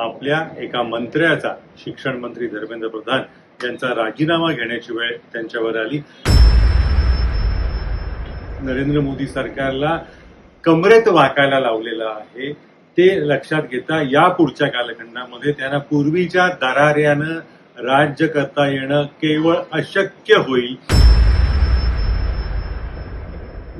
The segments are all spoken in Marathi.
आपल्या एका मंत्र्याचा, शिक्षण मंत्री धर्मेंद्र प्रधान यांचा राजीनामा घेण्याची वेळ त्यांच्यावर आली. नरेंद्र मोदी सरकारला कमरेत वाकायला लावलेलं आहे. ते लक्षात घेता या पुढच्या कालखंडामध्ये त्यांना पूर्वीच्या दराऱ्यानं राज्य करता येणं केवळ अशक्य होईल.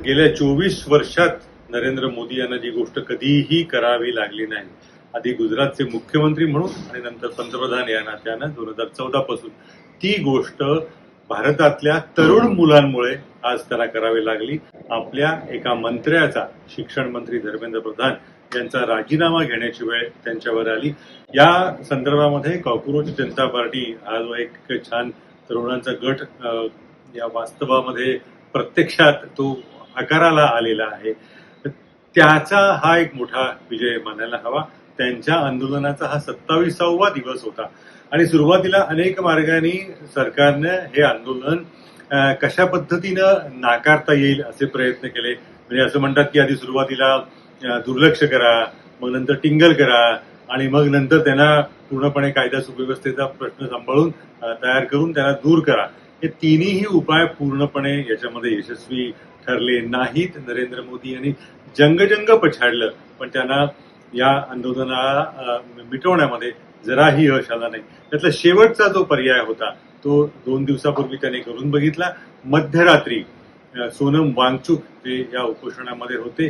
गेल्या 24 वर्षात नरेंद्र मोदी यांना जी गोष्ट कधीही करावी लागली नाही, आधी गुजरातचे मुख्यमंत्री म्हणून आणि नंतर पंतप्रधान या नात्यानं 2014 पासून ती गोष्ट भारतातल्या तरुण मुलांमुळे आज त्यांना करावी लागली. आपल्या एका मंत्र्याचा, शिक्षण मंत्री धर्मेंद्र प्रधान यांचा राजीनामा घेण्याची वेळ त्यांच्यावर आली. या संदर्भामध्ये कॉक्रोच जनता पार्टी हा जो एक छान तरुणांचा गट या वास्तवामध्ये प्रत्यक्षात तो आकाराला आलेला आहे, त्याचा हा एक मोठा विजय मानायला हवा. त्यांच्या आंदोलनाचा हा 27वा दिवस होता आणि सुरुवातीला अनेक मार्गांनी सरकारनं हे आंदोलन कशा पद्धतीनं नाकारता येईल असे प्रयत्न केले. म्हणजे असं म्हणतात की आधी सुरुवातीला दुर्लक्ष करा, मग नंतर टिंगल करा आणि मग नंतर त्यांना पूर्णपणे कायदा सुव्यवस्थेचा प्रश्न सांभाळून तयार करून त्यांना दूर करा. हे तिन्ही उपाय पूर्णपणे याच्यामध्ये यशस्वी ठरले नाहीत. नरेंद्र मोदी यांनी जंग पछाडलं, पण त्यांना या आंदोलनाला मिटवण्यामध्ये जराही यश आला नाही. त्यातला शेवटचा जो पर्याय होता तो 2 दिवसापूर्वी त्यांनी करून बघितला. मध्यरात्री सोनम वांगचुक जे या उपोषणामध्ये होते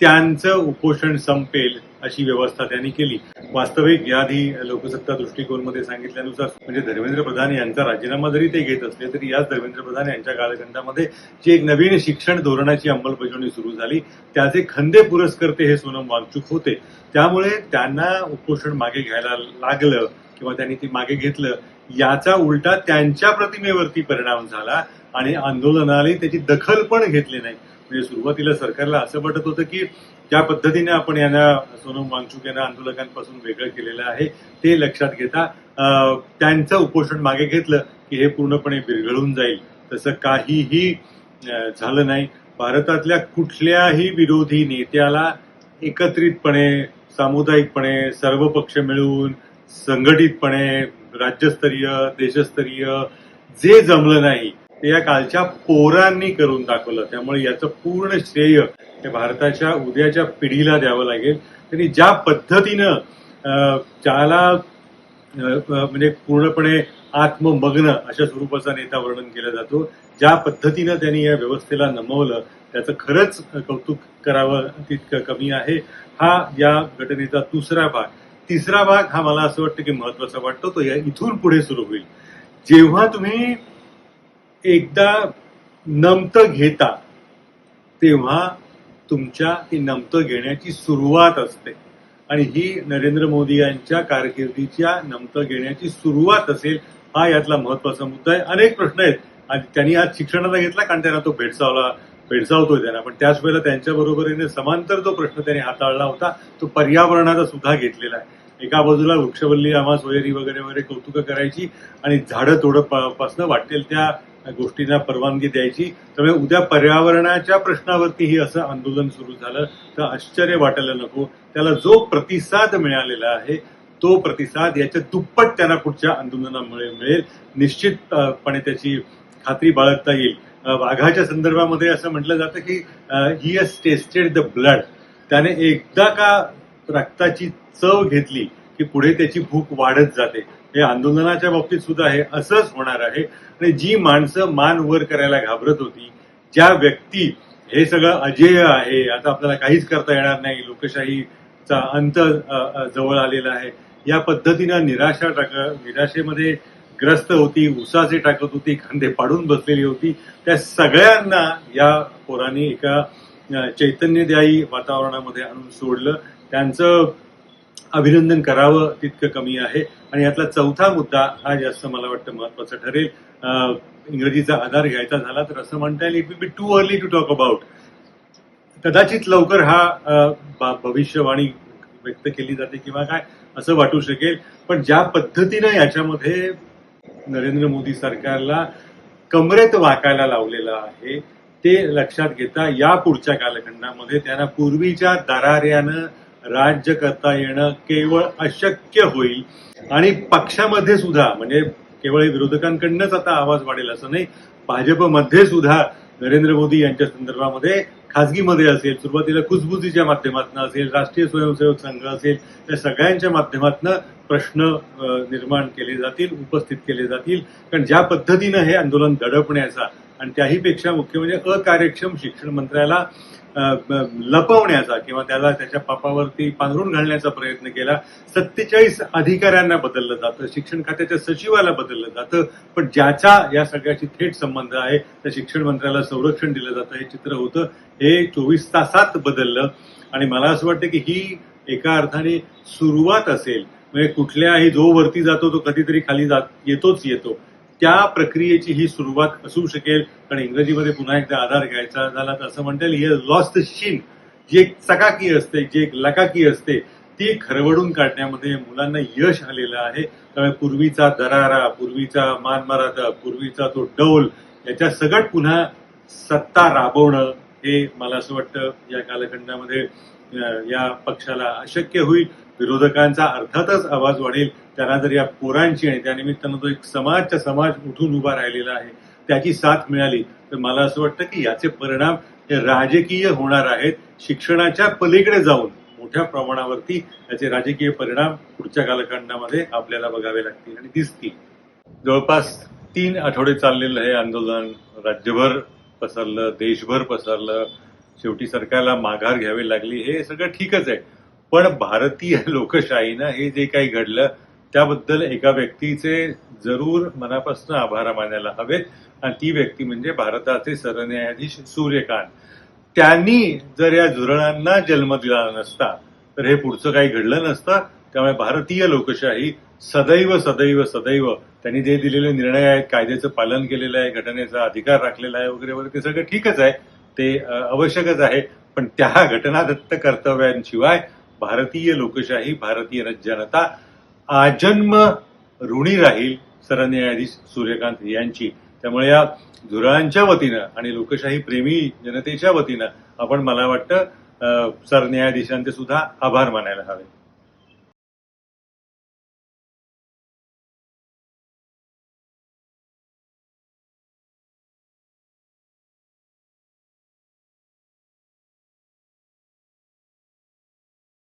त्यांचं उपोषण संपेल अशी व्यवस्था त्यांनी केली. वास्तविक याआधी लोकसत्ता दृष्टिकोनमध्ये सांगितल्यानुसार म्हणजे धर्मेंद्र प्रधान यांचा राजीनामा जरी ते घेत असले तरी याच धर्मेंद्र प्रधान यांच्या कालखंडामध्ये जी एक नवीन शिक्षण धोरणाची अंमलबजावणी सुरू झाली त्याचे खंदे पुरस्कर्ते हे सोनम वांगचुक होते. त्यामुळे त्यांना उपोषण मागे घ्यायला लागलं किंवा त्यांनी ती मागे घेतलं, याचा उलटा त्यांच्या प्रतिमेवरती परिणाम झाला आणि आंदोलनाला त्याची दखल पण घेतली नाही. म्हणजे सुरुवातीला सरकारला असं वाटत होतं की ज्या पद्धतीने आपण यांना सोनम वांगचुक यांना आंदोलकांपासून वेगळं केलेलं आहे ते लक्षात घेता त्यांचं उपोषण मागे घेतलं की हे पूर्णपणे विरघळून जाईल. तसं काहीही झालं नाही. भारतातल्या कुठल्याही विरोधी नेत्याला एकत्रितपणे, सामुदायिकपणे, सर्व पक्ष मिळून, संघटितपणे, राज्यस्तरीय, देशस्तरीय जे जमलं नाही ते या कालच्या पोरांनी करून दाखवलं. त्यामुळे याचं पूर्ण श्रेय हे भारताच्या उद्याच्या पिढीला द्यावं लागेल. त्यांनी ज्या पद्धतीनं ज्याला म्हणजे पूर्णपणे आत्ममग्न अशा स्वरूपाचा नेता वर्णन केला जातो, ज्या पद्धतीनं त्यांनी या व्यवस्थेला नमवलं त्याचं खरंच कौतुक करावं तितकं कमी आहे. हा या घटनेचा दुसरा भाग. तिसरा भाग हा मला असं वाटतं की महत्वाचा वाटतो, तो या इथून पुढे सुरू होईल. जेव्हा तुम्ही एकदा नमतं घेता तेव्हा तुमच्या ती नमतं घेण्याची सुरुवात असते आणि ही नरेंद्र मोदी यांच्या कारकिर्दीच्या नमतं घेण्याची सुरुवात असेल हा यातला महत्वाचा मुद्दा आहे. अनेक प्रश्न आहेत. त्यांनी आज शिक्षणाला घेतला कारण त्यांना तो भेडसावतोय त्यांना, पण त्याच वेळेला त्यांच्या बरोबरीने समांतर जो प्रश्न त्यांनी हाताळला होता तो पर्यावरणाचा सुद्धा घेतलेला आहे. एका बाजूला वृक्षवल्ली आम्हा सोयरी वगैरे वगैरे कौतुकं करायची आणि झाडं तोडपासनं वाटेल त्या गोष्टींना परवानगी द्यायची. त्यामुळे उद्या पर्यावरणाच्या प्रश्नावरतीही असं आंदोलन सुरू झालं तर आश्चर्य वाटायला नको. त्याला जो प्रतिसाद मिळालेला आहे तो प्रतिसाद याच्या दुप्पट त्यांना पुढच्या आंदोलनामुळे मिळेल. निश्चितपणे त्याची खात्री बाळगता येईल. वाघाच्या संदर्भामध्ये असं म्हटलं जातं की he has tested the blood. त्याने एकदा का रक्ताची चव घेतली की पुढे त्याची भूक वाढत जाते. हे आंदोलनाच्या बाबतीत सुद्धा हे असंच होणार आहे. आणि जी माणसं मान वर करायला घाबरत होती, ज्या व्यक्ती हे सगळं अजेय आहे, आता आपल्याला काहीच करता येणार नाही, लोकशाहीचा अंत जवळ आलेला आहे, या पद्धतीनं निराशेमध्ये ग्रस्त होती, उसाचे टाकत होती, खांदे पाडून बसलेली होती, त्या सगळ्यांना या पोरांनी एका चैतन्यदायी वातावरणामध्ये आणून सोडलं. त्यांचं अभिनंदन करावं तितकं कमी आहे. आणि यातला चौथा मुद्दा हा जास्त मला वाटतं महत्वाचा ठरेल. इंग्रजीचा आधार घ्यायचा झाला तर असं म्हणता येईल, it will be too early to talk about. कदाचित लवकर हा भविष्यवाणी व्यक्त केली जाते किंवा काय असं वाटू शकेल, पण ज्या पद्धतीनं याच्यामध्ये नरेंद्र मोदी सरकारला कमरेत वाकायला लावलेलं आहे ते लक्षात घेता या पुढच्या कालखंडामध्ये त्यांना पूर्वीच्या दराऱ्यानं राज्य करता येणं केवळ अशक्य होईल. आणि पक्षामध्ये सुद्धा म्हणजे केवळ विरोधकांकडनंच आता आवाज वाढेल असं नाही, भाजपमध्ये सुद्धा नरेंद्र मोदी यांच्या संदर्भामध्ये खासगीमध्ये असेल, सुरुवातीला कुजबुजीच्या माध्यमातून असेल, राष्ट्रीय स्वयंसेवक संघ असेल, या सगळ्यांच्या माध्यमातून प्रश्न निर्माण केले जातील, उपस्थित केले जातील. कारण ज्या पद्धतीनं हे आंदोलन दडपण्याचा आणि त्याहीपेक्षा मुख्य म्हणजे अकार्यक्षम शिक्षण मंत्र्याला लपवण्याचा किंवा त्याला त्याच्या पापावरती पांघरून घालण्याचा प्रयत्न केला. 47 अधिकाऱ्यांना बदललं जातं, शिक्षण खात्याच्या सचिवाला बदललं जातं, पण ज्याचा या सगळ्याशी थेट संबंध आहे त्या शिक्षण मंत्र्याला संरक्षण दिलं जातं. हे चित्र होतं, हे 24 तासात बदललं. आणि मला असं वाटतं की ही एका अर्थाने सुरुवात असेल. म्हणजे कुठल्याही जो वरती जातो तो कधीतरी खाली येतो, त्या प्रक्रियेची ही सुरुवात असू शकेल. कारण इंग्रजीमध्ये पुन्हा एकदा आधार घ्यायचा झाला तर असं म्हणता येईल, ही लॉस्ट शिन, जी एक चकाकी असते, जी एक लकाकी असते, ती खरवडून काढण्यामध्ये मुलांना यश आलेलं आहे. त्यामुळे पूर्वीचा दरारा, पूर्वीचा मानमरादा, पूर्वीचा तो डौल, याच्या सगळं पुन्हा सत्ता राबवणं हे मला असं वाटतं या कालखंडामध्ये या पक्षाला अशक्य होईल. विरोधकांचा अर्थातच आवाज वाढेल. त्यांना जर या पोरांची आणि त्यानिमित्तानं तो एक समाजच्या समाज उठून उभा राहिलेला आहे त्याची साथ मिळाली तर मला असं वाटतं की याचे परिणाम हे राजकीय होणार आहेत. शिक्षणाच्या पलीकडे जाऊन मोठ्या प्रमाणावरती याचे राजकीय परिणाम पुढच्या कालखंडामध्ये आपल्याला बघावे लागतील आणि दिसतील. जवळपास 3 आठवडे चाललेलं हे आंदोलन राज्यभर पसरलं, देशभर पसरलं. शेवटी सरकारला माघार घ्यावी लागली. हे सगळं ठीकच आहे, पण भारतीय लोकशाहीनं हे जे काही घडलं त्याबद्दल एका व्यक्तीचे जरूर मनापासून आभार मानायला हवेत आणि ती व्यक्ती म्हणजे भारताचे सरन्यायाधीश सूर्यकांत. त्यांनी जर या धोरणांना जन्म दिला नसता तर हे पुढचं काही घडलं नसतं. त्यामुळे भारतीय लोकशाही सदैव सदैव सदैव त्यांनी जे दिलेले निर्णय आहेत, कायद्याचं पालन केलेलं आहे, घटनेचा अधिकार राखलेला आहे वगैरे वगैरे, ते सगळं ठीकच आहे, ते आवश्यकच आहे. पण त्या घटनादत्त कर्तव्यांशिवाय भारतीय लोकशाही, भारतीय जनता आजन्म ऋणी राहील सरन्यायाधीश सूर्यकांत यांची. त्यामुळे या धुरांच्या वतीनं आणि लोकशाही प्रेमी जनतेच्या वतीनं आपण मला वाटतं सरन्यायाधीशांचे सुद्धा आभार मानायला हवे.